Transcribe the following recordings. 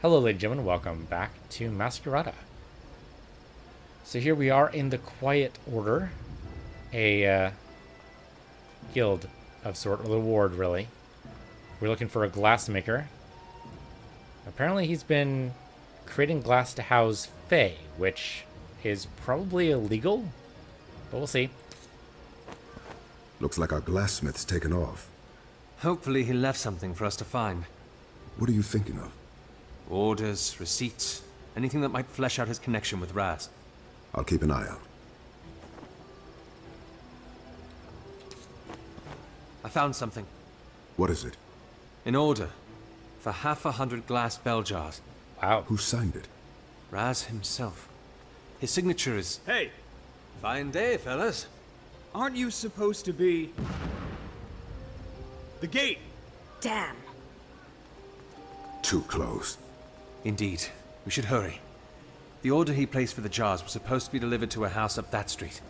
Hello, ladies and gentlemen, welcome back to Masquerada. So here we are in the Quiet Order, a guild of sort, or the ward, really. We're looking for a glassmaker. Apparently he's been creating glass to house Fae, which is probably illegal, but we'll see. Looks like our glassmith's taken off. Hopefully he left something for us to find. What are you thinking of? Orders, receipts, anything that might flesh out his connection with Raz. I'll keep an eye out. I found something. What is it? An order for 100 glass bell jars. Wow. Who signed it? Raz himself. His signature is... Hey, Fine day, fellas. aren't you supposed to be... the gate? Damn. Too close. Indeed. We should hurry. The order he placed for the jars was supposed to be delivered to a house up that street.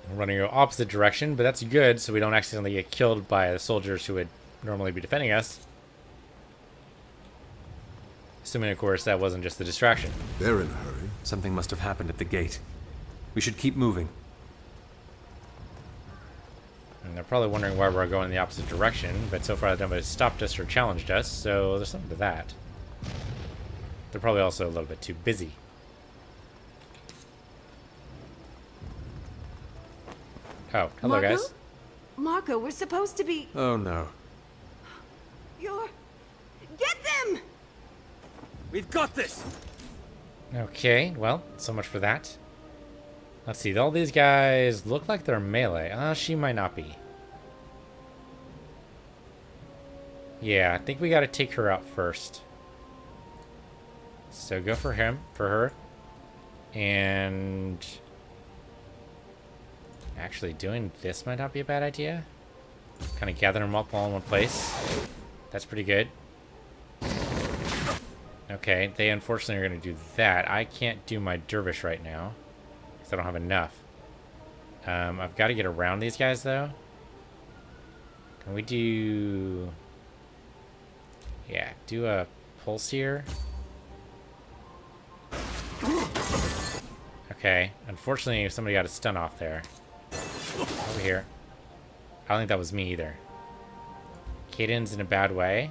We're running the opposite direction, but that's good, so we don't accidentally get killed by the soldiers who would normally be defending us. Assuming, of course, that wasn't just a distraction. They're in a hurry. Something must have happened at the gate. We should keep moving. And they're probably wondering why we're going in the opposite direction, but so far nobody stopped us or challenged us, so there's something to that. They're probably also a little bit too busy. Oh, hello, Marco? guys. Marco, we're supposed to be... Oh no. You're... Get them! We've got this! Okay, well, so much for that. Let's see, all these guys look like they're melee. She might not be. Yeah, I think we gotta take her out first. So go for him, for her. And... actually, doing this might not be a bad idea. Kind of gather them up all in one place. That's pretty good. Okay, they unfortunately are going to do that. I can't do my dervish right now, because I don't have enough. I've got to get around these guys, though. Can we do... yeah, do a pulse here. Okay, unfortunately somebody got a stun off there. Over here. I don't think that was me either. Caden's in a bad way.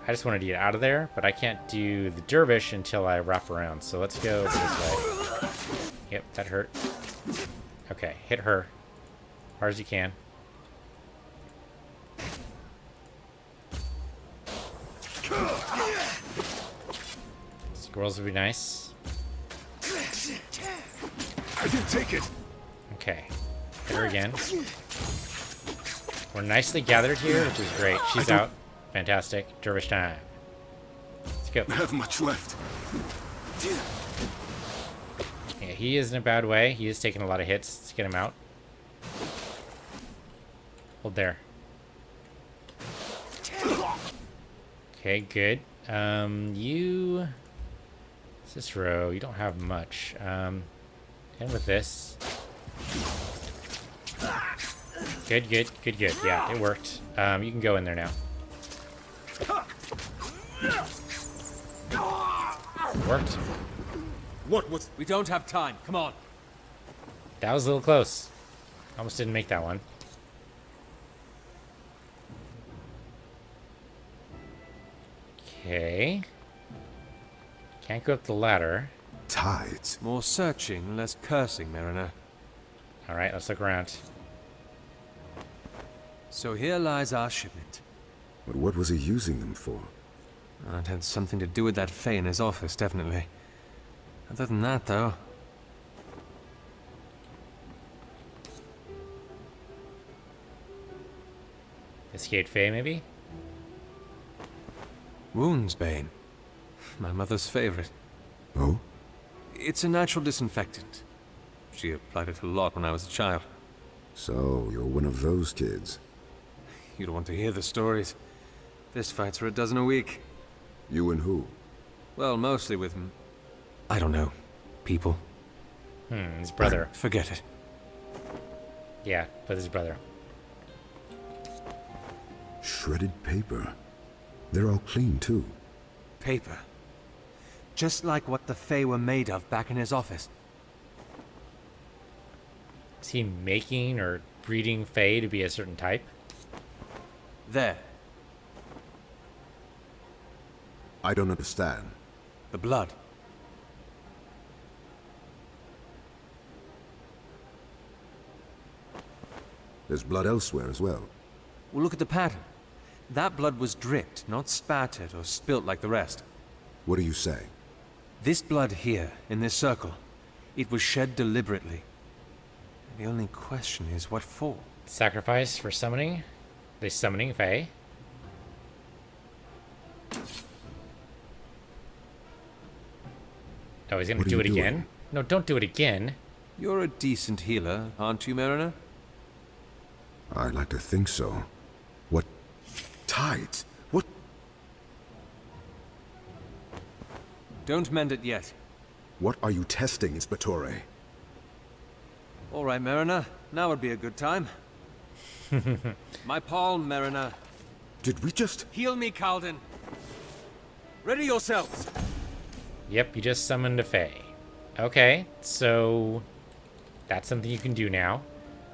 I just wanted to get out of there, but I can't do the dervish until I wrap around. So let's go this way. Yep, that hurt. Okay, hit her. Hard as you can. Squirrels would be nice. I can take it. Okay. Hit her again. We're nicely gathered here, which is great. She's out. Fantastic. Dervish time. Let's go. I have much left. Yeah, he is in a bad way. He is taking a lot of hits. Let's get him out. Hold there. Okay, good. You... Cicero, you don't have much. End with this. Good, good, good, good. Yeah, it worked. You can go in there now. Worked. What was... We don't have time. Come on. That was a little close. Almost didn't make that one. Okay. Can't go up the ladder. Tides. More searching, less cursing, Mariner. Alright, let's look around. So here lies our shipment. But what was he using them for? It had something to do with that Fae in his office, definitely. Other than that, though... Escape Fae, maybe? Woundsbane. My mother's favorite. Oh? It's a natural disinfectant. She applied it a lot when I was a child. So, you're one of those kids. You don't want to hear the stories. Fistfights are a dozen a week. You and who? Well, mostly with... I don't know. People. His brother. Forget it. Yeah, with his brother. Shredded paper. They're all clean, too. Paper. Just like what the Fae were made of back in his office. Is he making or breeding Fae to be a certain type? There. I don't understand. The blood. There's blood elsewhere as well. Well, look at the pattern. That blood was dripped, not spattered or spilt like the rest. What are you saying? This blood here, in this circle, it was shed deliberately. The only question is, what for? Sacrifice for summoning? They summoning Fae? Oh, he's gonna What are do you it again? doing? No, don't do it again. You're a decent healer, aren't you, Mariner? I'd like to think so. What? Tides? What? Don't mend it yet. What are you testing, Inspectore? All right, Mariner. Now would be a good time. My palm, Mariner. Did we just... Heal me, Calden. Ready yourselves. Yep, you just summoned a Fae. Okay, so that's something you can do now.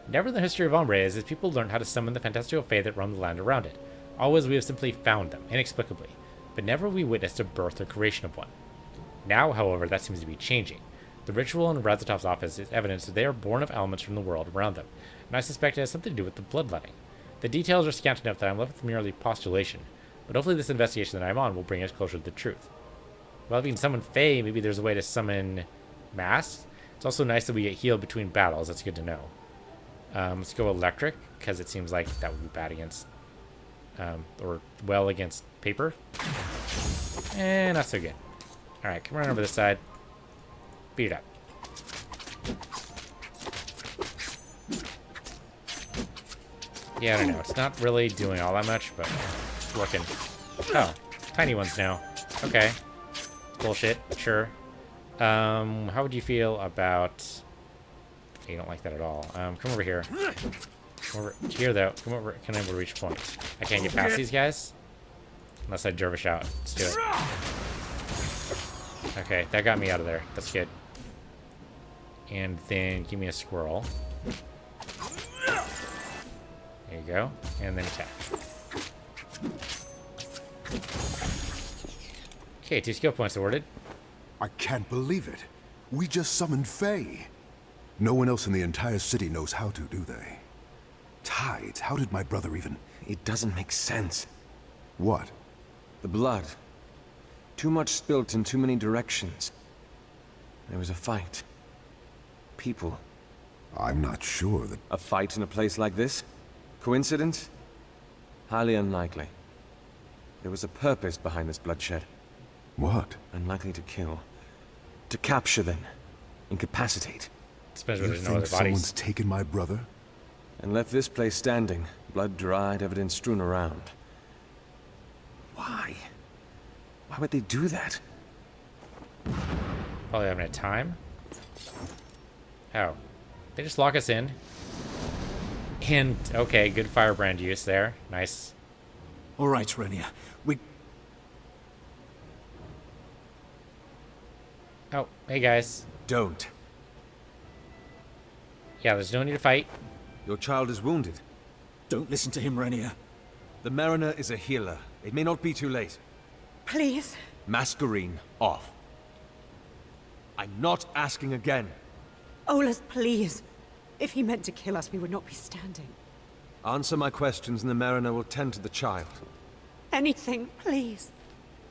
Never in the history of Umbrae has people learned how to summon the fantastical Fae that roam the land around it. Always we have simply found them, inexplicably, but never we witnessed a birth or creation of one. Now, however, that seems to be changing. The ritual in Razatov's office is evidence that they are born of elements from the world around them, and I suspect it has something to do with the bloodletting. The details are scant enough that I'm left with merely postulation, but hopefully this investigation that I'm on will bring us closer to the truth. Well, if we can summon Fae, maybe there's a way to summon masks. It's also nice that we get healed between battles. That's good to know. Let's go electric, because it seems like that would be bad against, or well against paper. And not so good. Alright, come around over this side. Beat it up. Yeah, I don't know. It's not really doing all that much, but it's working. Oh, tiny ones now. Okay. Bullshit, sure. How would you feel about... You don't like that at all. Come over here. Come over here, though. Come over. Can I reach point? I can't get past these guys? Unless I dervish out. Let's do it. Okay, that got me out of there. That's good. And then give me a squirrel. There you go. And then attack. Okay, 2 skill points awarded. I can't believe it. We just summoned Fae. No one else in the entire city knows how to, do they? Tides, how did my brother even... It doesn't make sense. What? The blood. Too much spilt in too many directions. There was a fight. People. I'm not sure that... A fight in a place like this? Coincidence? Highly unlikely. There was a purpose behind this bloodshed. What? Unlikely to kill. To capture them. Incapacitate. Especially You when there's no think other bodies. someone's taken my brother? And left this place standing. Blood dried, evidence strewn around. Why? Why would they do that? Probably haven't had time. Oh. They just lock us in. And, okay, good firebrand use there. Nice. All right, Renia. We... Oh, hey guys. Don't. Yeah, there's no need to fight. Your child is wounded. Don't listen to him, Renia. The Mariner is a healer. It may not be too late. Please. Masquerine off. I'm not asking again. Olas, please. If he meant to kill us, we would not be standing. Answer my questions and the Mariner will tend to the child. Anything, please.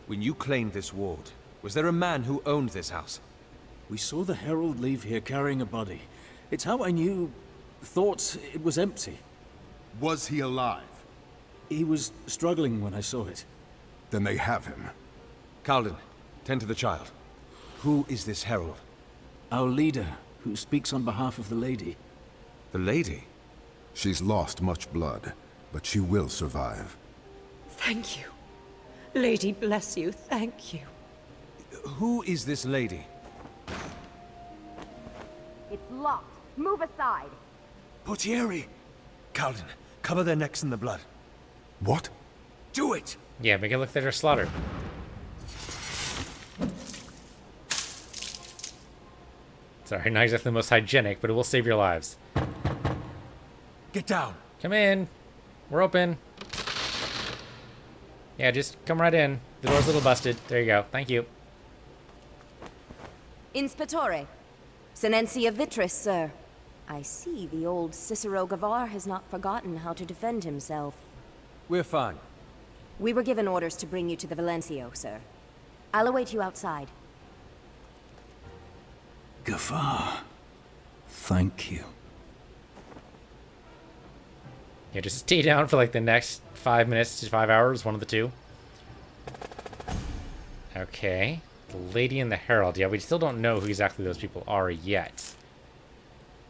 When you claimed this ward, was there a man who owned this house? We saw the Herald leave here carrying a body. It's how I knew... thought it was empty. Was he alive? He was struggling when I saw it. Then they have him. Calden, tend to the child. Who is this Herald? Our leader, who speaks on behalf of the lady. The lady? She's lost much blood, but she will survive. Thank you. Lady bless you, thank you. Who is this lady? It's locked. Move aside. Portieri! Calden, cover their necks in the blood. What? Do it! Yeah, make it look like they're slaughtered. Sorry, not exactly the most hygienic, but it will save your lives. Get down! Come in. We're open. Yeah, just come right in. The door's a little busted. There you go. Thank you. Inspectore. Senencia Vitris, sir. I see the old Cicero Gavar has not forgotten how to defend himself. We're fine. We were given orders to bring you to the Valencio, sir. I'll await you outside. Gafar. Thank you. Yeah, just stay down for like the next 5 minutes to 5 hours, one of the two. Okay. The Lady and the Herald. Yeah, we still don't know who exactly those people are yet.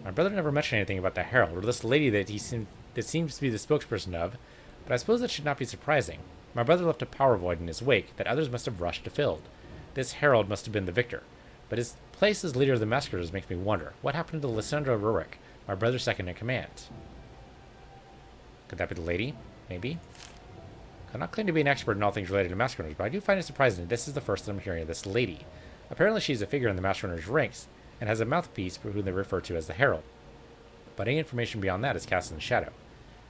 My brother never mentioned anything about the Herald, or this lady that seems to be the spokesperson of, but I suppose that should not be surprising. My brother left a power void in his wake that others must have rushed to fill. This Herald must have been the victor, but his place as leader of the Masqueraders makes me wonder, what happened to Lysandra Rurik, my brother's second in command? Could that be the lady? Maybe? I'm not claiming to be an expert in all things related to Masqueraders, but I do find it surprising that this is the first that I'm hearing of this lady. Apparently she's a figure in the Masqueraders' ranks, and has a mouthpiece for whom they refer to as the Herald. But any information beyond that is cast in the shadow.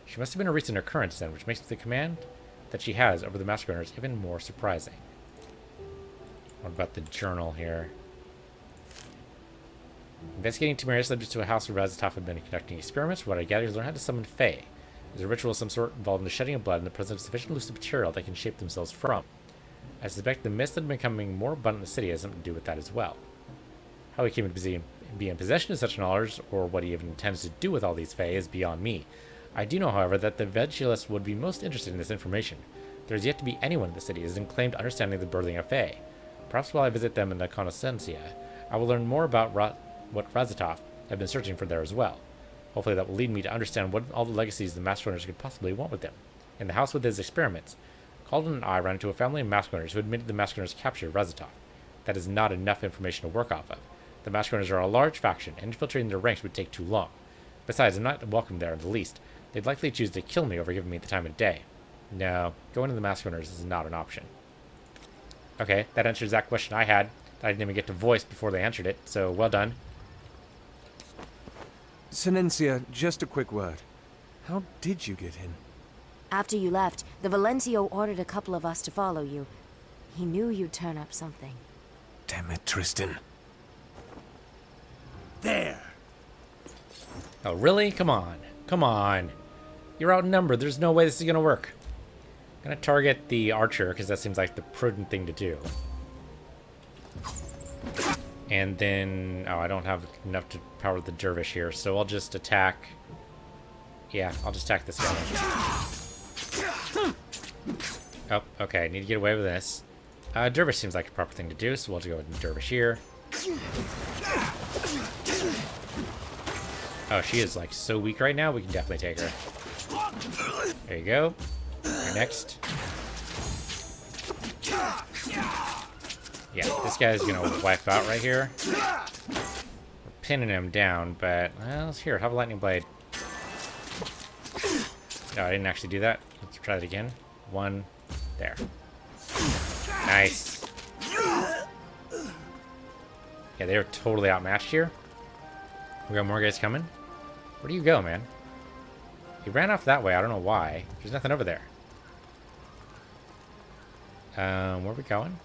She must have been a recent occurrence then, which makes the command that she has over the Masqueraders even more surprising. What about the journal here? Investigating Timerius led me to a house where Razatov had been conducting experiments. What I gather is learn how to summon Fae. There's a ritual of some sort involved in the shedding of blood and the presence of sufficient lucid material they can shape themselves from. I suspect the mist that had been becoming more abundant in the city has something to do with that as well. How he came to be in possession of such knowledge, or what he even intends to do with all these Fae, is beyond me. I do know, however, that the Vegelist would be most interested in this information. There is yet to be anyone in the city who has claimed understanding of the birthing of Fae. Perhaps while I visit them in the Conoscencia, I will learn more about what Razatov had been searching for there as well. Hopefully that will lead me to understand what all the legacies the Masqueraders could possibly want with them. In the house with his experiments, Calden and I ran into a family of Masqueraders who admitted the Masqueraders captured Razatov. That is not enough information to work off of. The Masqueraders are a large faction, and infiltrating their ranks would take too long. Besides, I'm not welcome there in the least. They'd likely choose to kill me over giving me the time of day. No, going to the Masqueraders is not an option. Okay, that answers that question I had. I didn't even get to voice before they answered it, so well done. Senencia, just a quick word. How did you get in? After you left, the Valencio ordered a couple of us to follow you. He knew you'd turn up something. Damn it, Tristan. There! Oh, really? Come on. Come on. You're outnumbered. There's no way this is going to work. I'm going to target the archer, because that seems like the prudent thing to do. And then... Oh, I don't have enough to power the dervish here, so I'll just attack... Yeah, I'll just attack this guy. Oh, okay. I need to get away with this. Dervish seems like a proper thing to do, so we'll just go with dervish here. Oh, she is like so weak right now. We can definitely take her. There you go. You're next. Yeah, this guy's gonna wipe out right here. We're pinning him down, but well, here, have a lightning blade. No, I didn't actually do that. Let's try that again. One, there. Nice. Yeah, they're totally outmatched here. We got more guys coming. Where do you go, man? He ran off that way. I don't know why. There's nothing over there. Where are we going?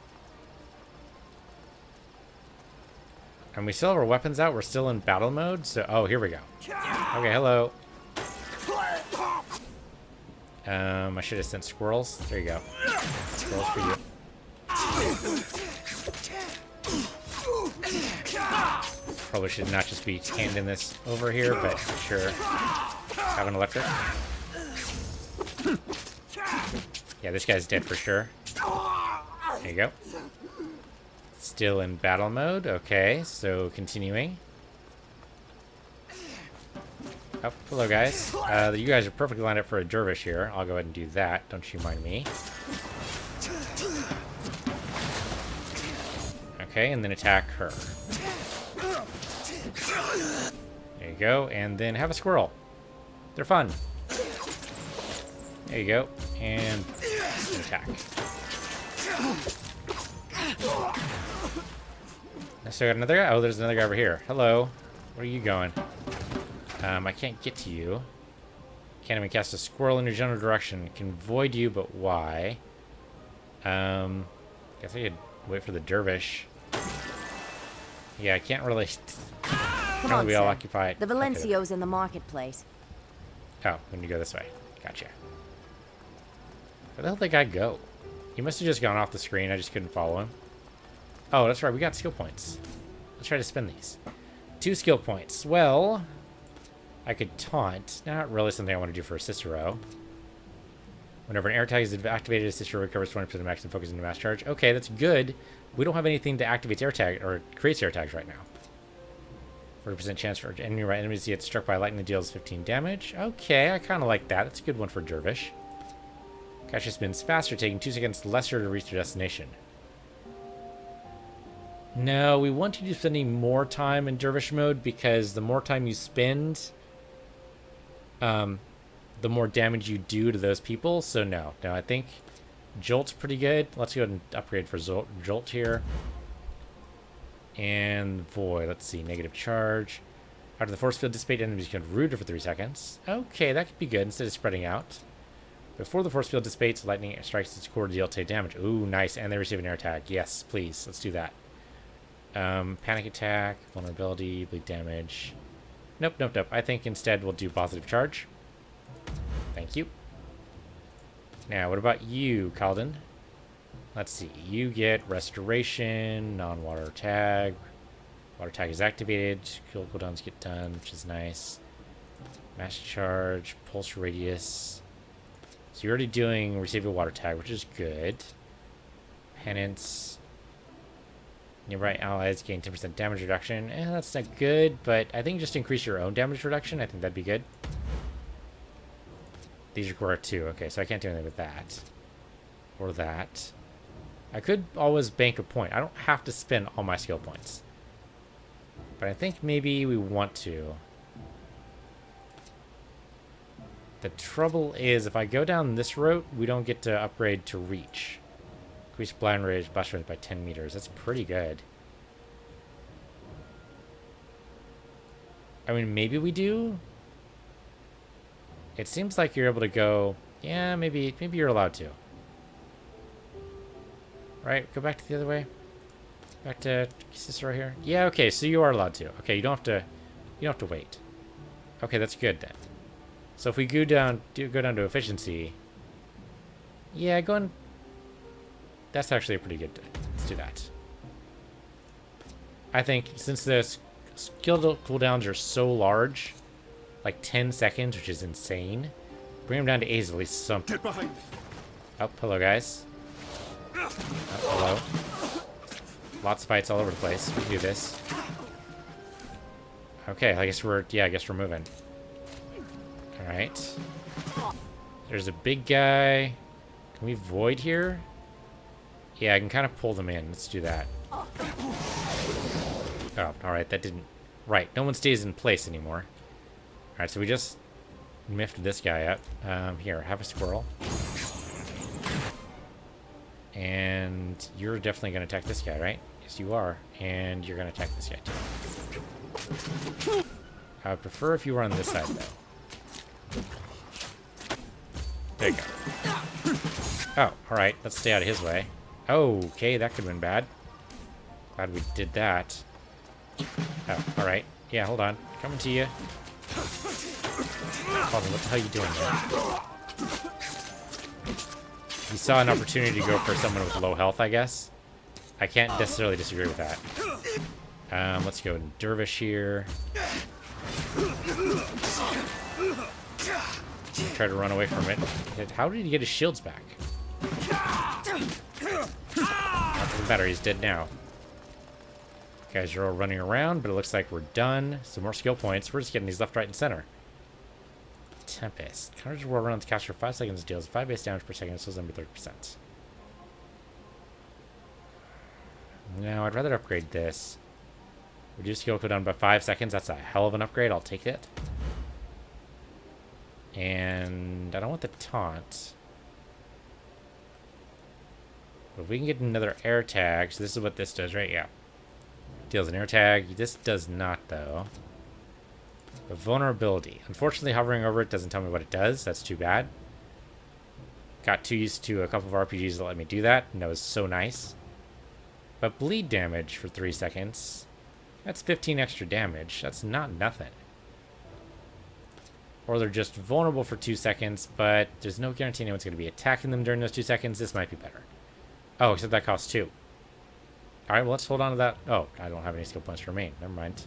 And we still have our weapons out. We're still in battle mode. So, oh, here we go. Okay, hello. I should have sent squirrels. There you go. Squirrels for you. Probably should not just be handing this over here, but sure. Have an electric. Yeah, this guy's dead for sure. There you go. Still in battle mode. Okay, so continuing. Oh, hello guys. You guys are perfectly lined up for a dervish here. I'll go ahead and do that. Don't you mind me. Okay, and then attack her. There you go, and then have a squirrel. They're fun. There you go, and and attack. I still got another guy? Oh, there's another guy over here. Hello. Where are you going? I can't get to you. Can't even cast a squirrel in your general direction. Can void you, but why? Guess I could wait for the dervish. Yeah, I can't really... Come on, we all sir. occupied. The Valencio's in the marketplace. Oh, when you go this way. Gotcha. Where the hell did that guy go? He must have just gone off the screen. I just couldn't follow him. Oh, that's right. We got skill points. Let's try to spend these. 2 skill points. Well, I could taunt. Not really something I want to do for a Cicero. Whenever an air tag is activated, a Cicero recovers 20% of max and focuses into mass charge. Okay, that's good. We don't have anything that activates air tag or creates air tags right now. 40% chance for enemies to get struck by lightning deals 15 damage. Okay, I kind of like that. That's a good one for Dervish. Catcher spins faster, taking 2 seconds lesser to reach their destination. No, we want you to be spending more time in Dervish mode because the more time you spend, the more damage you do to those people. So no, I think Jolt's pretty good. Let's go ahead and upgrade for Jolt here. And Void, let's see, negative charge. After the force field dissipate, enemies can root for 3 seconds. Okay, that could be good instead of spreading out. Before the force field dissipates, lightning strikes its core to deal take damage. Ooh, nice, and they receive an air tag. Yes, please, let's do that. Panic attack, vulnerability, bleed damage. Nope. I think instead we'll do positive charge. Thank you. Now, what about you, Kalden? Let's see. You get restoration, non-water tag. Water tag is activated. Kill cooldowns get done, which is nice. Mass charge, pulse radius. So you're already doing receive a water tag, which is good. Penance. Nearby allies gain 10% damage reduction. That's not good, but I think just increase your own damage reduction. I think that'd be good. These require 2. Okay, so I can't do anything with that. Or that. I could always bank a point. I don't have to spend all my skill points. But I think maybe we want to. The trouble is, if I go down this route, we don't get to upgrade to reach. Increase blind range, blast range by 10 meters. That's pretty good. I mean, maybe we do. It seems like you're able to go. Yeah, maybe you're allowed to. Right, go back to the other way. Back to Cicero here. Yeah, okay, so you are allowed to. Okay, you don't have to wait. Okay, that's good then. So if we go down to efficiency. Yeah, that's actually a pretty good. Let's do that. I think since the skill cooldowns are so large, like 10 seconds, which is insane, bring them down to 8 is at least something. Get behind me. Oh, hello guys. Oh, hello. Lots of fights all over the place. We can do this. Okay, I guess we're moving. Alright. There's a big guy. Can we void here? Yeah, I can kind of pull them in. Let's do that. Oh, alright, that didn't... Right, no one stays in place anymore. Alright, so we just miffed this guy up. Here, have a squirrel. And you're definitely going to attack this guy, right? Yes, you are. And you're going to attack this guy, too. I would prefer if you were on this side, though. There you go. Oh, alright. Let's stay out of his way. Oh, okay, that could have been bad. Glad we did that. Oh, alright. Yeah, hold on. Coming to you. Calvin, what the hell are you doing there? You saw an opportunity to go for someone with low health, I guess. I can't necessarily disagree with that. Let's go Dervish here. Try to run away from it. How did he get his shields back? Doesn't matter, he's dead now. Guys are all running around, but it looks like we're done. Some more skill points. We're just getting these left, right, and center. Tempest. Counters roll around the caster for 5 seconds, deals 5 base damage per second, so it's 30%. No, I'd rather upgrade this. Reduce skill cooldown by 5 seconds. That's a hell of an upgrade. I'll take it. And I don't want the taunt. But if we can get another air tag, so this is what this does, right? Yeah. Deals an air tag. This does not, though. But vulnerability. Unfortunately, hovering over it doesn't tell me what it does. That's too bad. Got too used to a couple of RPGs that let me do that, and that was so nice. But bleed damage for 3 seconds. That's 15 extra damage. That's not nothing. Or they're just vulnerable for 2 seconds, but there's no guarantee anyone's going to be attacking them during those 2 seconds. This might be better. Oh, except that costs 2. Alright, well, let's hold on to that. Oh, I don't have any skill points to remain. Never mind.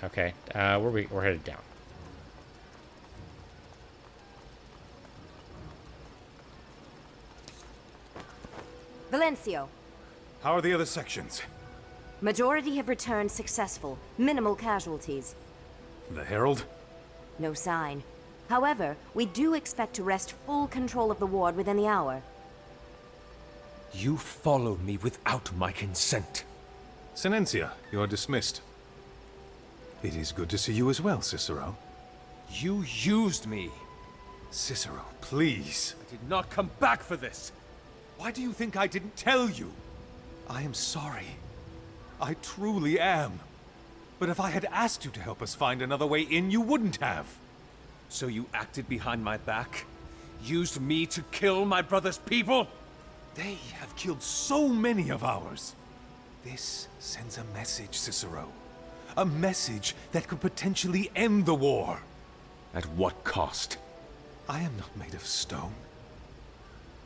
Okay, we're headed down. Valencio. How are the other sections? Majority have returned successful. Minimal casualties. The Herald? No sign. However, we do expect to wrest full control of the ward within the hour. You followed me without my consent. Sinencia, you are dismissed. It is good to see you as well, Cicero. You used me. Cicero, please. I did not come back for this. Why do you think I didn't tell you? I am sorry. I truly am. But if I had asked you to help us find another way in, you wouldn't have. So you acted behind my back? Used me to kill my brother's people? They have killed so many of ours. This sends a message, Cicero. A message that could potentially end the war. At what cost? I am not made of stone.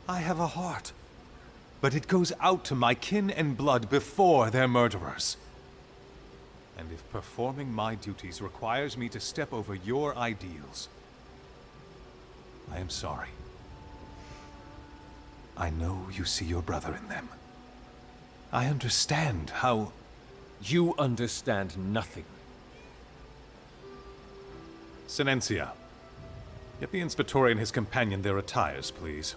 I have a heart. But it goes out to my kin and blood before their murderers. And if performing my duties requires me to step over your ideals, I am sorry. I know you see your brother in them. I understand how... You understand nothing. Sinencia, get the Inspector and his companion their attires, please.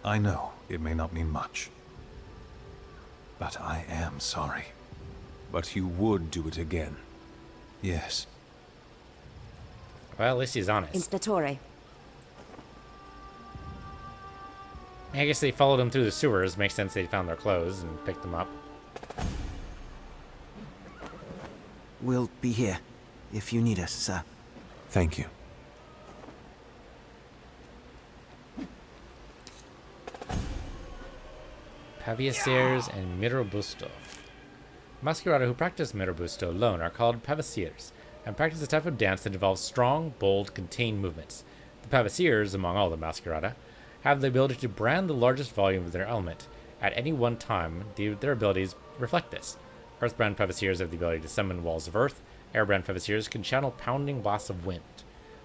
I know it may not mean much, but I am sorry. But you would do it again. Yes. Well, at least he's honest. Inspectore. I guess they followed him through the sewers. Makes sense they found their clothes and picked them up. We'll be here, if you need us, sir. Thank you. Pavesiers and Mirabusto. Masquerada who practice Mirabusto alone are called Pavesiers, and practice a type of dance that involves strong, bold, contained movements. The Pavesiers, among all the Masquerada, have the ability to brand the largest volume of their element. At any one time, their abilities reflect this. Earthbrand Pavesiers have the ability to summon walls of earth. Airbrand Pavesiers can channel pounding blasts of wind.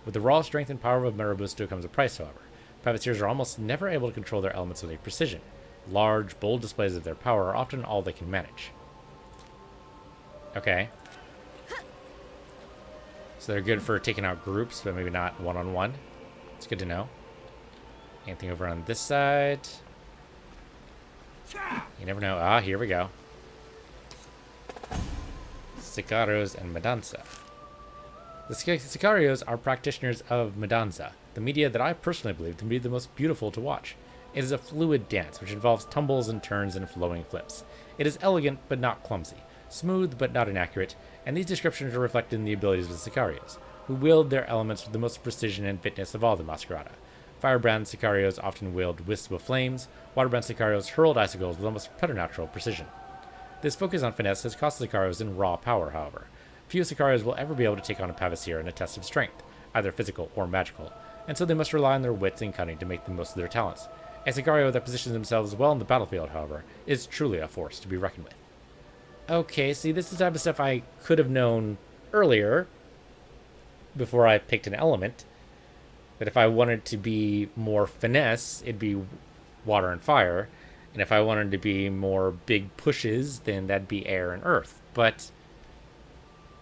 With the raw strength and power of Mirabusto comes a price, however. Pavesiers are almost never able to control their elements with precision. Large, bold displays of their power are often all they can manage. Okay. So they're good for taking out groups, but maybe not one-on-one. It's good to know. Anything over on this side? You never know. Ah, here we go. Sicarios and Madanza. The Sicarios are practitioners of Madanza, the media that I personally believe to be the most beautiful to watch. It is a fluid dance, which involves tumbles and turns and flowing flips. It is elegant, but not clumsy, smooth, but not inaccurate, and these descriptions are reflected in the abilities of the Sicarios, who wield their elements with the most precision and fitness of all the Masquerada. Firebrand Sicarios often wield wisps of flames, Waterbrand Sicarios hurled icicles with almost preternatural precision. This focus on finesse has cost the Sicarios in raw power, however. Few Sicarios will ever be able to take on a Pavesier in a test of strength, either physical or magical, and so they must rely on their wits and cunning to make the most of their talents. A Sicario that positions themselves well in the battlefield, however, is truly a force to be reckoned with. Okay, see, this is the type of stuff I could have known earlier, before I picked an element, that if I wanted to be more finesse, it'd be water and fire, and if I wanted to be more big pushes, then that'd be air and earth. But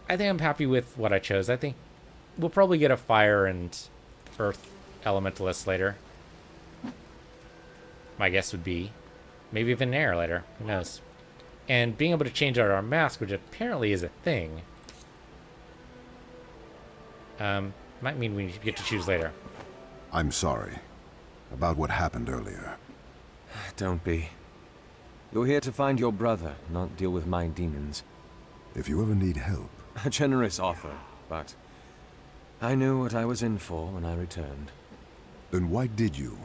I think I'm happy with what I chose. I think we'll probably get a fire and earth elementalist later. My guess would be maybe even an air later. Who knows? And being able to change out our mask, which apparently is a thing, might mean we get to choose later. I'm sorry about what happened earlier. Don't be. You're here to find your brother, not deal with my demons. If you ever need help, A generous offer, but I knew what I was in for when I returned. then why did you?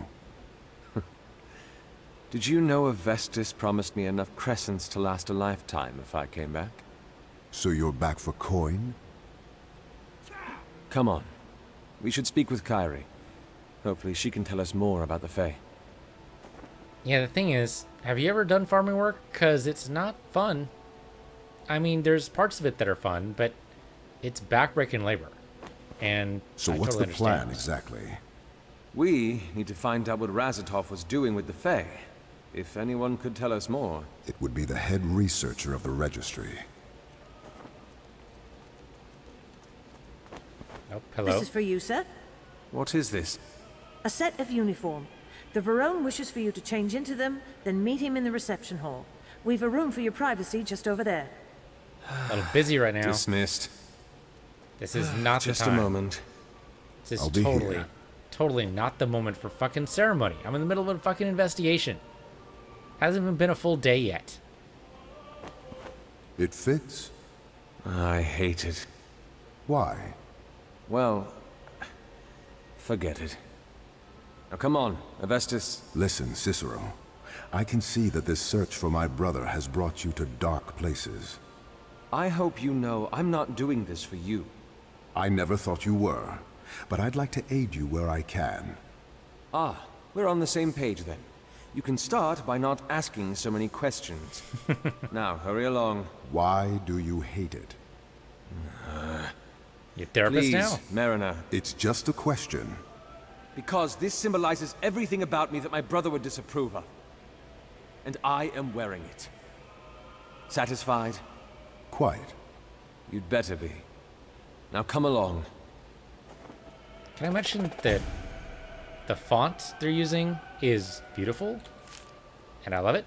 Did you know a Vestus promised me enough crescents to last a lifetime if I came back? So you're back for coin? Come on. We should speak with Kyrie. Hopefully she can tell us more about the Fae. Yeah, the thing is, have you ever done farming work? Because it's not fun. I mean, there's parts of it that are fun, but it's backbreaking labor. And So I what's totally the plan understand. exactly? We need to find out what Razatov was doing with the Fae. If anyone could tell us more. It would be the head researcher of the registry. Oh, hello. This is for you, sir. What is this? A set of uniform. The Varone wishes for you to change into them, then meet him in the reception hall. We've a room for your privacy just over there. A little busy right now. Dismissed. This is not Just the time. a moment. This I'll is be totally, here. totally not the moment for fucking ceremony. I'm in the middle of a fucking investigation. Hasn't even been a full day yet. It fits? I hate it. Why? Well, forget it. Now come on, Avestus. Listen, Cicero. I can see that this search for my brother has brought you to dark places. I hope you know I'm not doing this for you. I never thought you were, but I'd like to aid you where I can. Ah, we're on the same page then. You can start by not asking so many questions. Now, hurry along. Why do you hate it? You therapist Please, now? Mariner. It's just a question. Because this symbolizes everything about me that my brother would disapprove of. And I am wearing it. Satisfied? Quite. You'd better be. Now come along. Can I mention that the font they're using is beautiful? And I love it.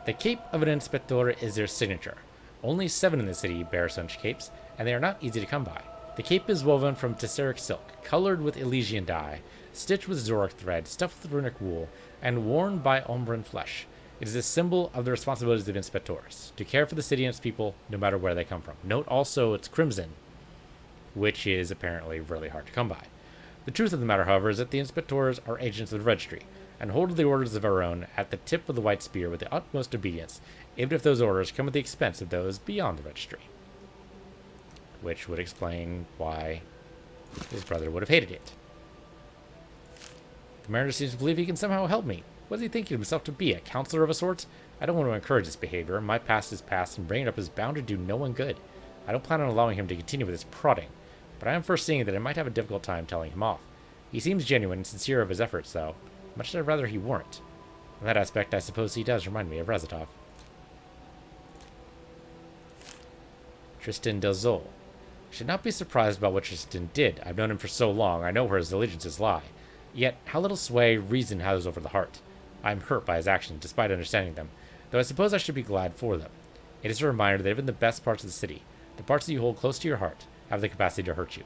The cape of an inspector is their signature. Only 7 in the city bear such capes, and they are not easy to come by. The cape is woven from tesseric silk, colored with Elysian dye, stitched with Zorak thread, stuffed with runic wool, and worn by Umbran flesh. It is a symbol of the responsibilities of inspectors, to care for the city and its people, no matter where they come from. Note also it's crimson, which is apparently really hard to come by. The truth of the matter, however, is that the inspectors are agents of the registry, and hold the orders of our own at the tip of the white spear with the utmost obedience, even if those orders come at the expense of those beyond the registry. Which would explain why his brother would have hated it. The mariner seems to believe he can somehow help me. What is he thinking of himself to be, a counselor of a sort? I don't want to encourage this behavior. My past is past, and bringing it up is bound to do no one good. I don't plan on allowing him to continue with his prodding, but I am foreseeing that I might have a difficult time telling him off. He seems genuine and sincere of his efforts, though. Much as I'd rather he weren't. In that aspect, I suppose he does remind me of Razatov. Tristan Delzol. Should not be surprised about what Tristan did. I've known him for so long, I know where his allegiances lie. Yet, how little sway reason has over the heart. I am hurt by his actions, despite understanding them, though I suppose I should be glad for them. It is a reminder that even the best parts of the city, the parts that you hold close to your heart, have the capacity to hurt you.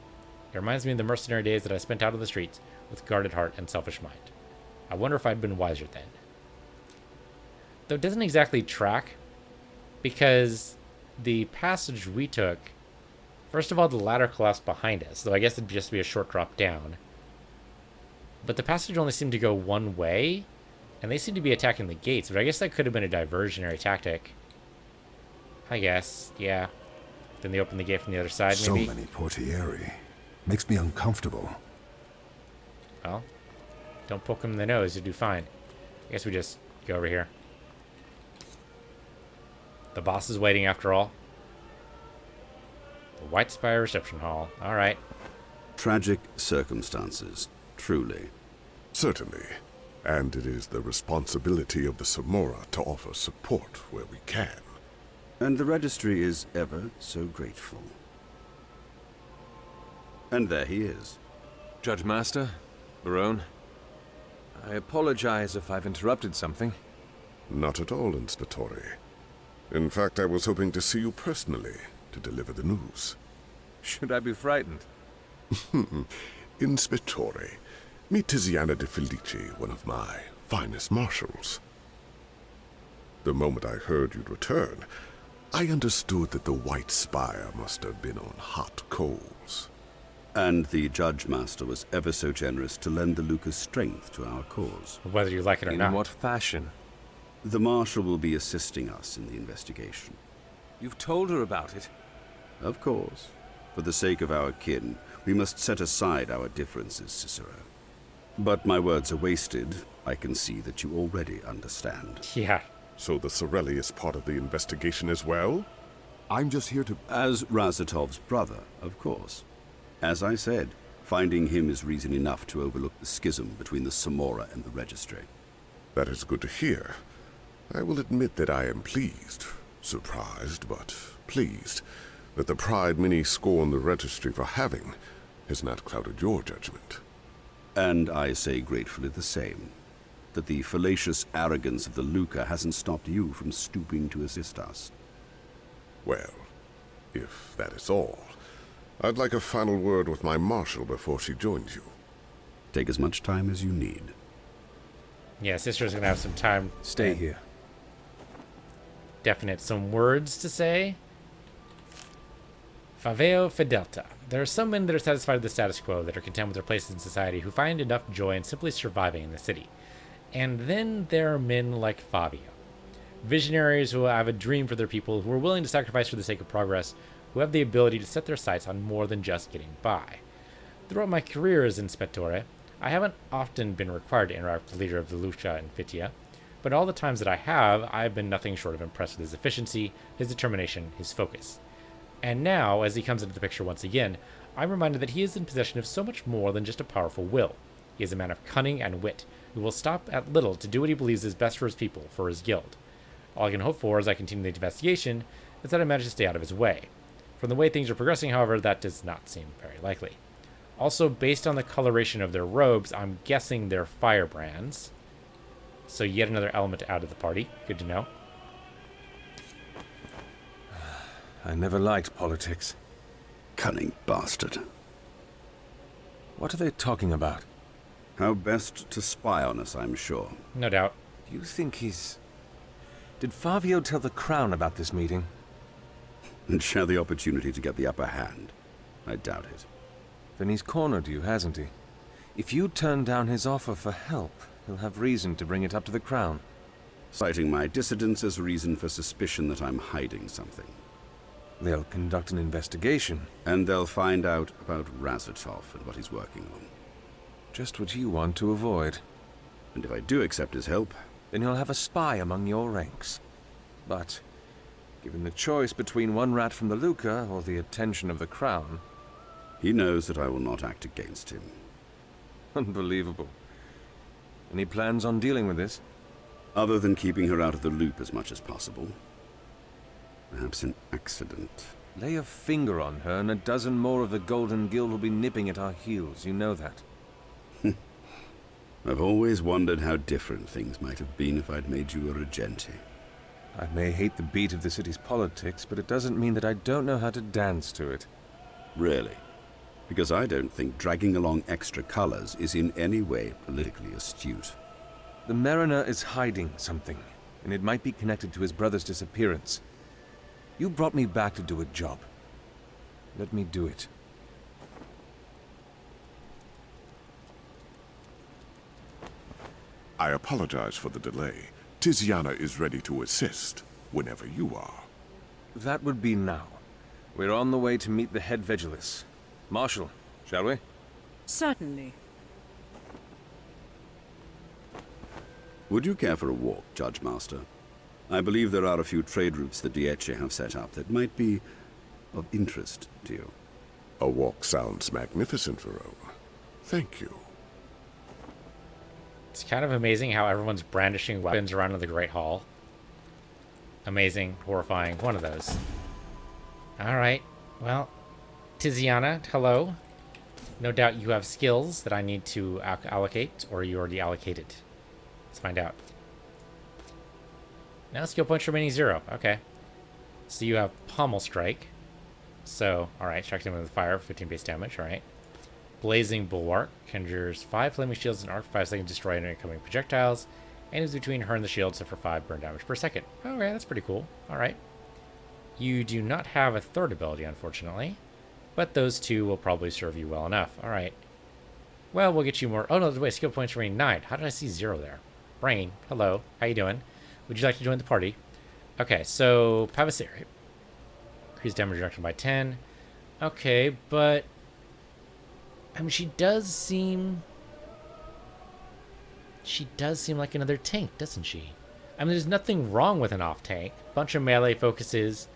It reminds me of the mercenary days that I spent out on the streets, with guarded heart and selfish mind. I wonder if I'd been wiser then. Though it doesn't exactly track, because the passage we took, first of all, the ladder collapsed behind us, though I guess it'd just be a short drop down. But the passage only seemed to go one way, and they seem to be attacking the gates, but I guess that could have been a diversionary tactic. I guess, yeah. Then they open the gate from the other side, maybe? So many portieri. Makes me uncomfortable. Well, don't poke him in the nose, you'll do fine. I guess we just go over here. The boss is waiting after all. The White Spire Reception Hall. Alright. Tragic circumstances, truly. Certainly. And it is the responsibility of the Samora to offer support where we can. And the registry is ever so grateful. And there he is. Judge Master, Barone, I apologize if I've interrupted something. Not at all, Inspectore. In fact, I was hoping to see you personally to deliver the news. Should I be frightened? Inspectore, meet Tiziana de Felici, one of my finest marshals. The moment I heard you'd return, I understood that the White Spire must have been on hot coals. And the Judge Master was ever so generous to lend the Lucas strength to our cause. Whether you like it or not. In what fashion? The Marshal will be assisting us in the investigation. You've told her about it. Of course. For the sake of our kin, we must set aside our differences, Cicero. But my words are wasted. I can see that you already understand. Yeah. So the Sorelli is part of the investigation as well? I'm just here to... As Razatov's brother, of course. As I said, finding him is reason enough to overlook the schism between the Samora and the Registry. That is good to hear. I will admit that I am pleased. Surprised, but pleased, that the pride many scorn the Registry for having has not clouded your judgment. And I say gratefully the same. That the fallacious arrogance of the Luca hasn't stopped you from stooping to assist us. Well, if that is all, I'd like a final word with my marshal before she joins you. Take as much time as you need. Yeah, sister's gonna have some time. Stay here. Definite some words to say. Faveo Fidelta. There are some men that are satisfied with the status quo, that are content with their places in society, who find enough joy in simply surviving in the city. And then there are men like Fabio. Visionaries who have a dream for their people, who are willing to sacrifice for the sake of progress, who have the ability to set their sights on more than just getting by. Throughout my career as Inspectore, I haven't often been required to interact with the leader of the Lucia and Fitia, but all the times that I have, I've been nothing short of impressed with his efficiency, his determination, his focus. And now, as he comes into the picture once again, I'm reminded that he is in possession of so much more than just a powerful will. He is a man of cunning and wit, who will stop at little to do what he believes is best for his people, for his guild. All I can hope for as I continue the investigation is that I manage to stay out of his way. From the way things are progressing, however, that does not seem very likely. Also, based on the coloration of their robes, I'm guessing they're firebrands. So yet another element to add to the party. Good to know. I never liked politics. Cunning bastard. What are they talking about? How best to spy on us, I'm sure. No doubt. You think he's... Did Fabio tell the Crown about this meeting? And share the opportunity to get the upper hand? I doubt it. Then he's cornered you, hasn't he? If you turn down his offer for help, he'll have reason to bring it up to the Crown. Citing my dissidence as reason for suspicion that I'm hiding something. They'll conduct an investigation. And they'll find out about Razatov and what he's working on. Just what you want to avoid. And if I do accept his help... Then you'll have a spy among your ranks. But, given the choice between one rat from the Luca or the attention of the Crown... He knows that I will not act against him. Unbelievable. Any plans on dealing with this? Other than keeping her out of the loop as much as possible. Perhaps an accident. Lay a finger on her and a dozen more of the Golden Guild will be nipping at our heels, you know that. I've always wondered how different things might have been if I'd made you a Regente. I may hate the beat of the city's politics, but it doesn't mean that I don't know how to dance to it. Really? Because I don't think dragging along extra colors is in any way politically astute. The Mariner is hiding something, and it might be connected to his brother's disappearance. You brought me back to do a job. Let me do it. I apologize for the delay. Tiziana is ready to assist whenever you are. That would be now. We're on the way to meet the head Vigilis. Marshal, shall we? Certainly. Would you care for a walk, Judge Master? I believe there are a few trade routes that Diece have set up that might be of interest to you. A walk sounds magnificent, Verone. Thank you. It's kind of amazing how everyone's brandishing weapons around in the Great Hall. Amazing, horrifying, one of those. Alright, well, Tiziana, hello. No doubt you have skills that I need to allocate, or you already allocated. Let's find out. Now skill points remaining 0. Okay. So you have Pommel Strike. So, alright, strike them with fire, 15 base damage, alright. Blazing Bulwark conjures 5 flaming shields and arc for 5 seconds, destroy any incoming projectiles, and is between her and the shield, so for 5 burn damage per second. Okay, that's pretty cool. Alright. You do not have a third ability, unfortunately, but those two will probably serve you well enough. Alright. Well, we'll get you more. Oh, no, wait, skill points remain 9. How did I see 0 there? Brain, hello. How you doing? Would you like to join the party? Okay, so Pavaseri. Increase damage reduction by 10. Okay, but I mean, she does seem like another tank, doesn't she? I mean, there's nothing wrong with an off-tank. Bunch of melee focuses.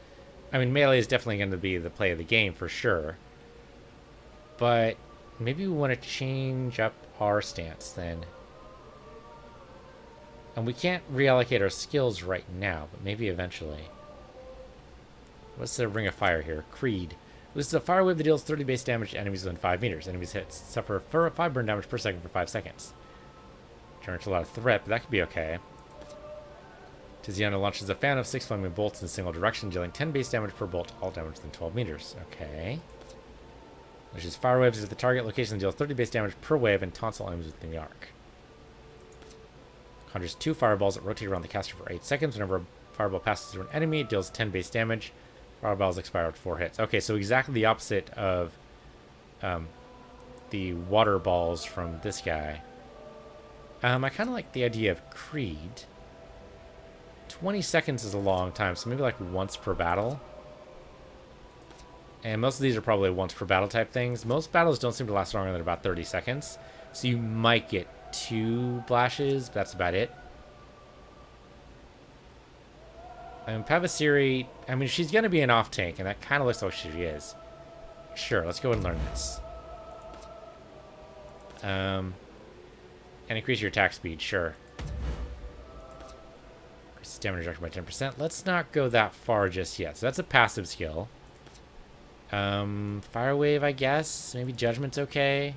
I mean, melee is definitely going to be the play of the game for sure. But maybe we want to change up our stance then. And we can't reallocate our skills right now, but maybe eventually. What's the Ring of Fire here? Creed. This is a fire wave that deals 30 base damage to enemies within 5 meters. Enemies hit suffer 5 burn damage per second for 5 seconds. Generates a lot of threat, but that could be okay. Tiziana launches a fan of 6 flaming bolts in a single direction, dealing 10 base damage per bolt, all damage within 12 meters. Okay. Launches fire waves at the target location and deals 30 base damage per wave and taunts all enemies within the arc. Conjures 2 fireballs that rotate around the caster for 8 seconds. Whenever a fireball passes through an enemy, it deals 10 base damage. Fireballs expire after 4 hits. Okay, so exactly the opposite of the water balls from this guy. I kind of like the idea of Creed. 20 seconds is a long time, so maybe like once per battle. And most of these are probably once per battle type things. Most battles don't seem to last longer than about 30 seconds. So you might get 2 blashes, but that's about it. And Pavaseri, I mean, she's going to be an off-tank, and that kind of looks like she is. Sure, let's go and learn this. And increase your attack speed, sure. Increase stamina reduction by 10%. Let's not go that far just yet. So that's a passive skill. Fire Wave, I guess. Maybe Judgment's okay.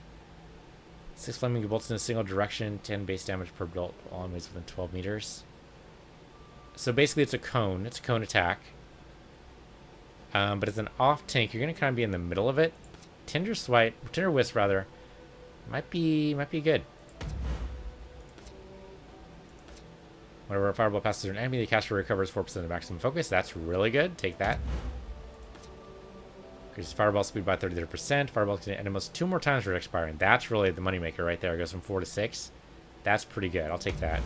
6 flaming bolts in a single direction. 10 base damage per bolt. All enemies within 12 meters. So basically it's a cone. It's a cone attack. But as an off-tank, you're going to kind of be in the middle of it. Tinder Wisp, rather. Might be good. Whenever a fireball passes through an enemy, the caster recovers 4% of maximum focus. That's really good. Take that. Increases fireball speed by 33%. Fireball can hit enemies 2 more times for expiring. That's really the moneymaker right there. It goes from 4 to 6. That's pretty good. I'll take that.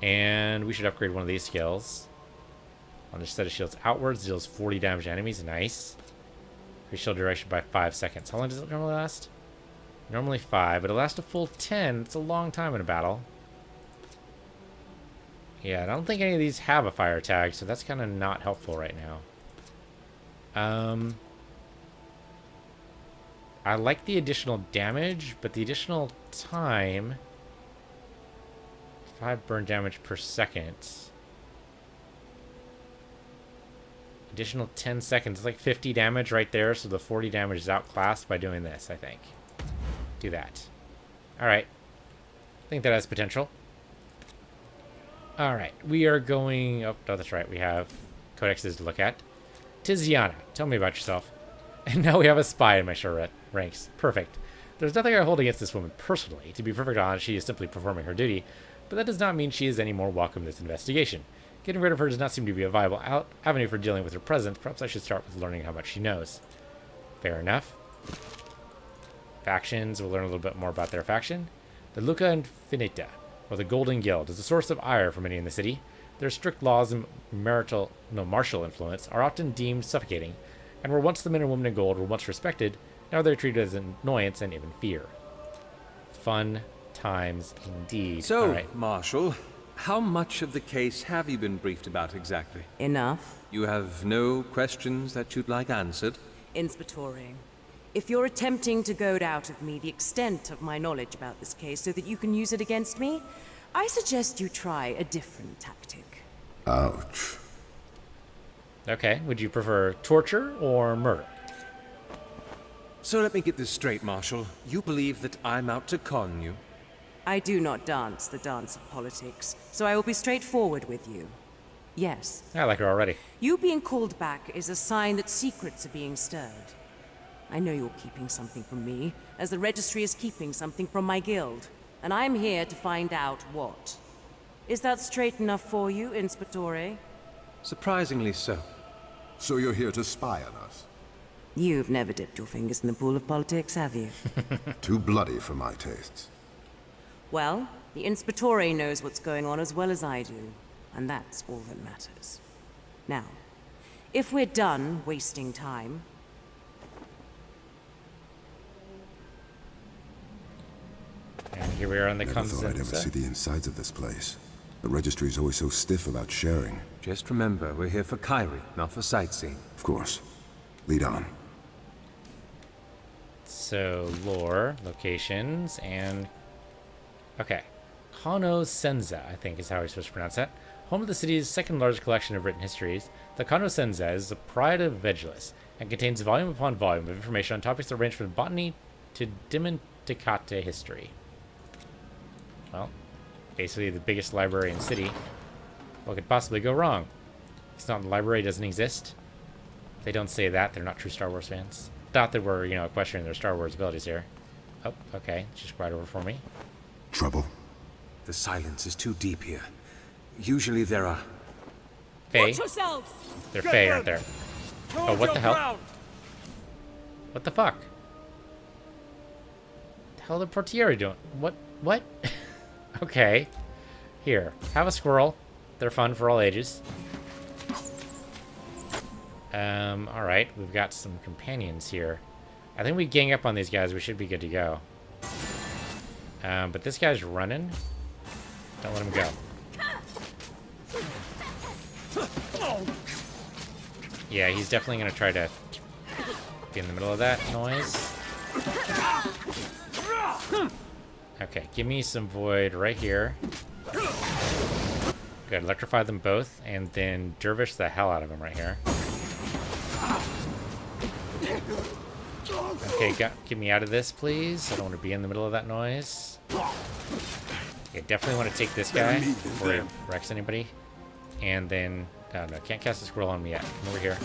And we should upgrade one of these skills. On a set of shields outwards, deals 40 damage to enemies. Nice. Increase shield duration by 5 seconds. How long does it normally last? Normally 5, but it'll last a full 10. It's a long time in a battle. Yeah, I don't think any of these have a fire tag, so that's kind of not helpful right now. I like the additional damage, but the additional time... 5 burn damage per second. Additional 10 seconds. It's like 50 damage right there, so the 40 damage is outclassed by doing this, I think. Do that. Alright. I think that has potential. Alright. We are going... Oh, that's right. We have codexes to look at. Tiziana, tell me about yourself. And now we have a spy in my charrette ranks. Perfect. There's nothing I hold against this woman personally. To be perfectly honest, she is simply performing her duty. But that does not mean she is any more welcome in this investigation. Getting rid of her does not seem to be a viable avenue for dealing with her presence. Perhaps I should start with learning how much she knows. Fair enough. Factions, we'll learn a little bit more about their faction. The Luca Infinita, or the Golden Guild, is a source of ire for many in the city. Their strict laws and martial influence are often deemed suffocating, and where once the men and women in gold were once respected, now they're treated as an annoyance and even fear. Fun times indeed. So, right. Marshal, how much of the case have you been briefed about exactly? Enough. You have no questions that you'd like answered? Inspectoring. If you're attempting to goad out of me the extent of my knowledge about this case so that you can use it against me, I suggest you try a different tactic. Ouch. Okay, would you prefer torture or murder? So let me get this straight, Marshal. You believe that I'm out to con you? I do not dance the dance of politics, so I will be straightforward with you. Yes. I like her already. You being called back is a sign that secrets are being stirred. I know you're keeping something from me, as the registry is keeping something from my guild. And I'm here to find out what. Is that straight enough for you, Inspectore? Surprisingly so. So you're here to spy on us? You've never dipped your fingers in the pool of politics, have you? Too bloody for my tastes. Well, the Inspectore knows what's going on as well as I do, and that's all that matters. Now, if we're done wasting time... And here we are on the Never thought I'd ever see the insides of this place. The registry's always so stiff about sharing. Just remember, we're here for Kyrie, not for sightseeing. Of course. Lead on. So, lore, locations, and... Okay. Kano Senza, I think is how we're supposed to pronounce that. Home of the city's second largest collection of written histories, the Kano Senza is the pride of Vegelus, and contains volume upon volume of information on topics that range from botany to dimenticate history. Well, basically the biggest library in the city. What could possibly go wrong? It's not the library doesn't exist. They don't say that. They're not true Star Wars fans. Not that we're, questioning their Star Wars abilities here. Oh, okay. Just right over for me. Trouble? The silence is too deep here. Usually there are... Fae. Watch yourselves! They're Fae, aren't there? Oh, what the hell? What the fuck? The hell the Portieri doing? What? Okay. Here, have a squirrel. They're fun for all ages. Alright, we've got some companions here. I think we gang up on these guys, we should be good to go. But this guy's running. Don't let him go. Yeah, he's definitely gonna try to be in the middle of that noise. Okay, give me some void right here. Good, electrify them both, and then dervish the hell out of them right here. Okay, get me out of this, please. I don't want to be in the middle of that noise. Okay, definitely want to take this guy before he wrecks anybody. And then, no, can't cast a squirrel on me yet. Come over here.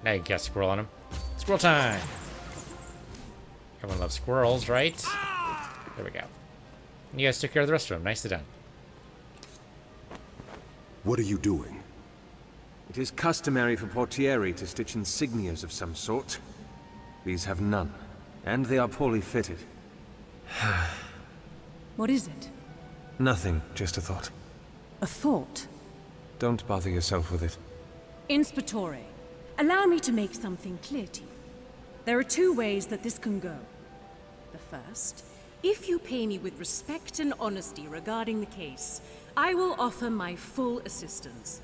Now you can cast a squirrel on him. Squirrel time! Everyone loves squirrels, right? There we go. You guys took care of the rest of them. Nicely done. What are you doing? It is customary for portieri to stitch insignias of some sort. These have none, and they are poorly fitted. What is it? Nothing, just a thought. A thought? Don't bother yourself with it. Inspectore, allow me to make something clear to you. There are two ways that this can go. The first, if you pay me with respect and honesty regarding the case, I will offer my full assistance.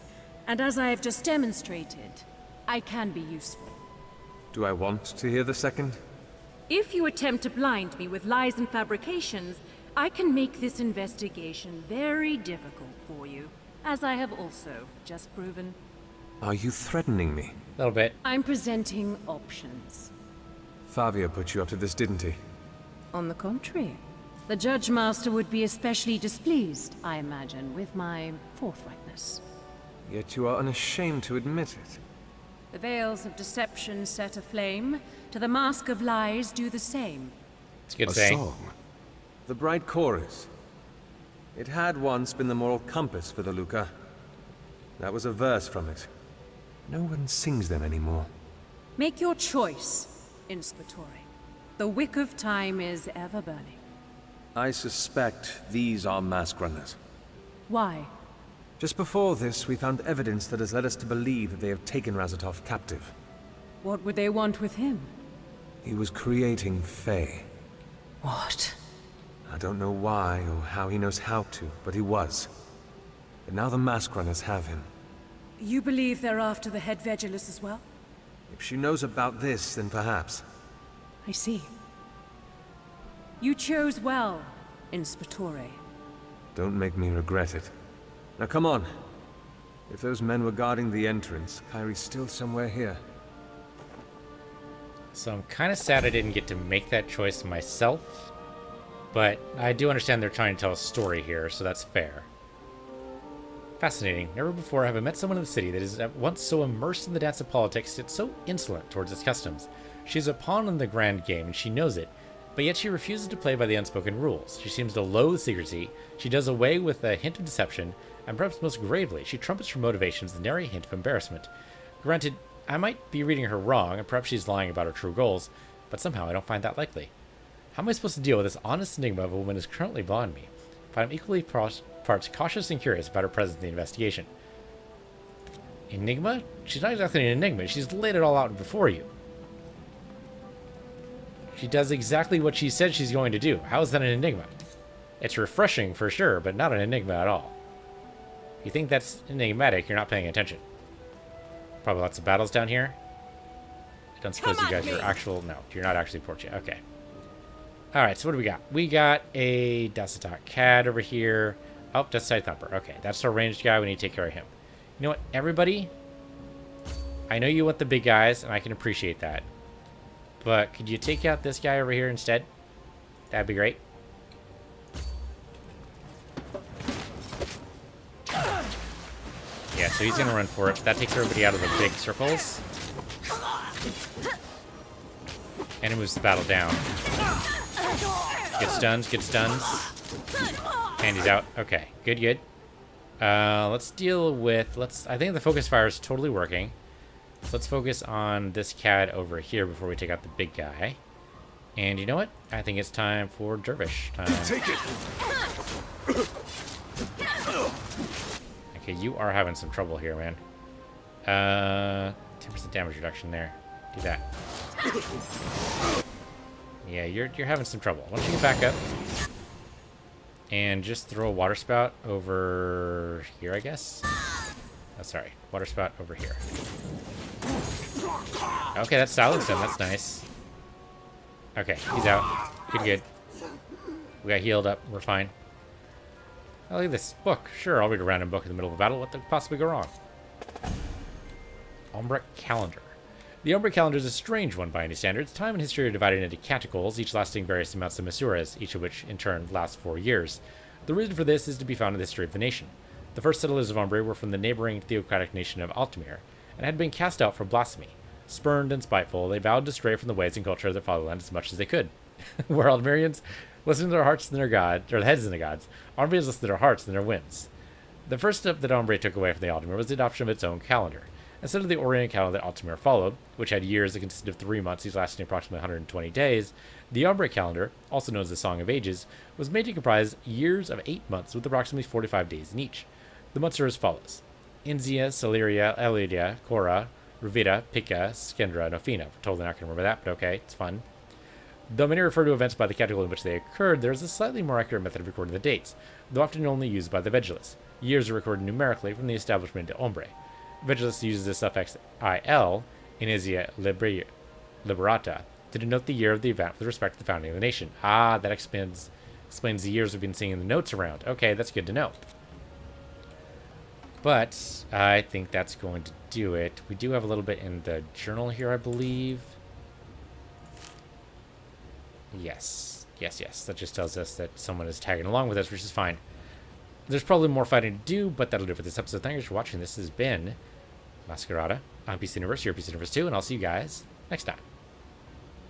And as I have just demonstrated, I can be useful. Do I want to hear the second? If you attempt to blind me with lies and fabrications, I can make this investigation very difficult for you, as I have also just proven. Are you threatening me? A little bit. I'm presenting options. Fabio put you up to this, didn't he? On the contrary. The Judge Master would be especially displeased, I imagine, with my forthrightness. Yet you are unashamed to admit it. The veils of deception set aflame, to the mask of lies do the same. It's a good saying. Song. The bright chorus. It had once been the moral compass for the Luca. That was a verse from it. No one sings them anymore. Make your choice, Inspectore. The wick of time is ever burning. I suspect these are mask runners. Why? Just before this, we found evidence that has led us to believe that they have taken Razatov captive. What would they want with him? He was creating Fae. What? I don't know why or how he knows how to, but he was. But now the mask runners have him. You believe they're after the head Vegelus as well? If she knows about this, then perhaps. I see. You chose well, Inspectore. Don't make me regret it. Now come on. If those men were guarding the entrance, Kyrie's still somewhere here. So I'm kind of sad I didn't get to make that choice myself. But I do understand they're trying to tell a story here, so that's fair. Fascinating. Never before have I met someone in the city that is at once so immersed in the dance of politics, yet so insolent towards its customs. She's a pawn in the grand game, and she knows it, but yet she refuses to play by the unspoken rules. She seems to loathe secrecy, she does away with a hint of deception, and perhaps most gravely, she trumpets her motivations with nary hint of embarrassment. Granted, I might be reading her wrong, and perhaps she's lying about her true goals, but somehow I don't find that likely. How am I supposed to deal with this honest enigma of a woman who is currently beyond me, but I'm equally parts cautious and curious about her presence in the investigation? Enigma? She's not exactly an enigma, she's laid it all out before you. She does exactly what she said she's going to do. How is that an enigma? It's refreshing for sure, but not an enigma at all. If you think that's enigmatic, you're not paying attention. Probably lots of battles down here. I don't suppose you guys are actual... No, you're not actually Portia. Okay. Alright, so what do we got? We got a Dasatak Cad over here. Oh, Dasatak Thumper. Okay, that's our ranged guy. We need to take care of him. You know what, everybody? I know you want the big guys, and I can appreciate that. But could you take out this guy over here instead? That'd be great. Yeah, so he's going to run for it. That takes everybody out of the big circles. And it moves the battle down. Get stuns, get stuns. And he's out. Okay, good, good. Let's deal with... I think the focus fire is totally working. So let's focus on this Cad over here before we take out the big guy. And you know what? I think it's time for Dervish time. Take it. Okay, you are having some trouble here, man. 10% damage reduction there. Do that. Yeah, you're having some trouble. Why don't you get back up and just throw a water spout over here, I guess? Oh, sorry. Water spout over here. Okay, that's silenced him. That's nice. Okay, he's out. Good, good. We got healed up. We're fine. Oh, look at this book. Sure, I'll read a random book in the middle of a battle. What could possibly go wrong? Umbra Calendar. The Umbra Calendar is a strange one by any standards. Time and history are divided into canticles, each lasting various amounts of Masuras, each of which, in turn, lasts 4 years. The reason for this is to be found in the history of the nation. The first settlers of Umbra were from the neighboring theocratic nation of Altamir, and had been cast out for blasphemy. Spurned and spiteful, they vowed to stray from the ways and culture of their fatherland as much as they could. Where Altamirians listened to their hearts and their gods, or the heads and the gods, Umbrians listened to their hearts and their whims. The first step that Umbra took away from the Altamir was the adoption of its own calendar. Instead of the Orient calendar that Altamir followed, which had years that consisted of 3 months, each lasting approximately 120 days, the Umbra calendar, also known as the Song of Ages, was made to comprise years of 8 months with approximately 45 days in each. The months are as follows: Inzia, Celeria, Elidia, Cora, Ruvita, Pica, Skendra, and Ofina. Totally not going to remember that, but okay, it's fun. Though many refer to events by the category in which they occurred, there is a slightly more accurate method of recording the dates, though often only used by the Vegelus. Years are recorded numerically from the establishment of Ombre. Vegelus uses the suffix il in Inzia Liberata to denote the year of the event with respect to the founding of the nation. Ah, that explains the years we've been seeing in the notes around. Okay, that's good to know. But I think that's going to do it. We do have a little bit in the journal here, I believe. Yes. Yes, yes. That just tells us that someone is tagging along with us, which is fine. There's probably more fighting to do, but that'll do it for this episode. Thank you for watching. This has been Masquerada on Piece of the Universe, your Piece of the Universe 2, and I'll see you guys next time.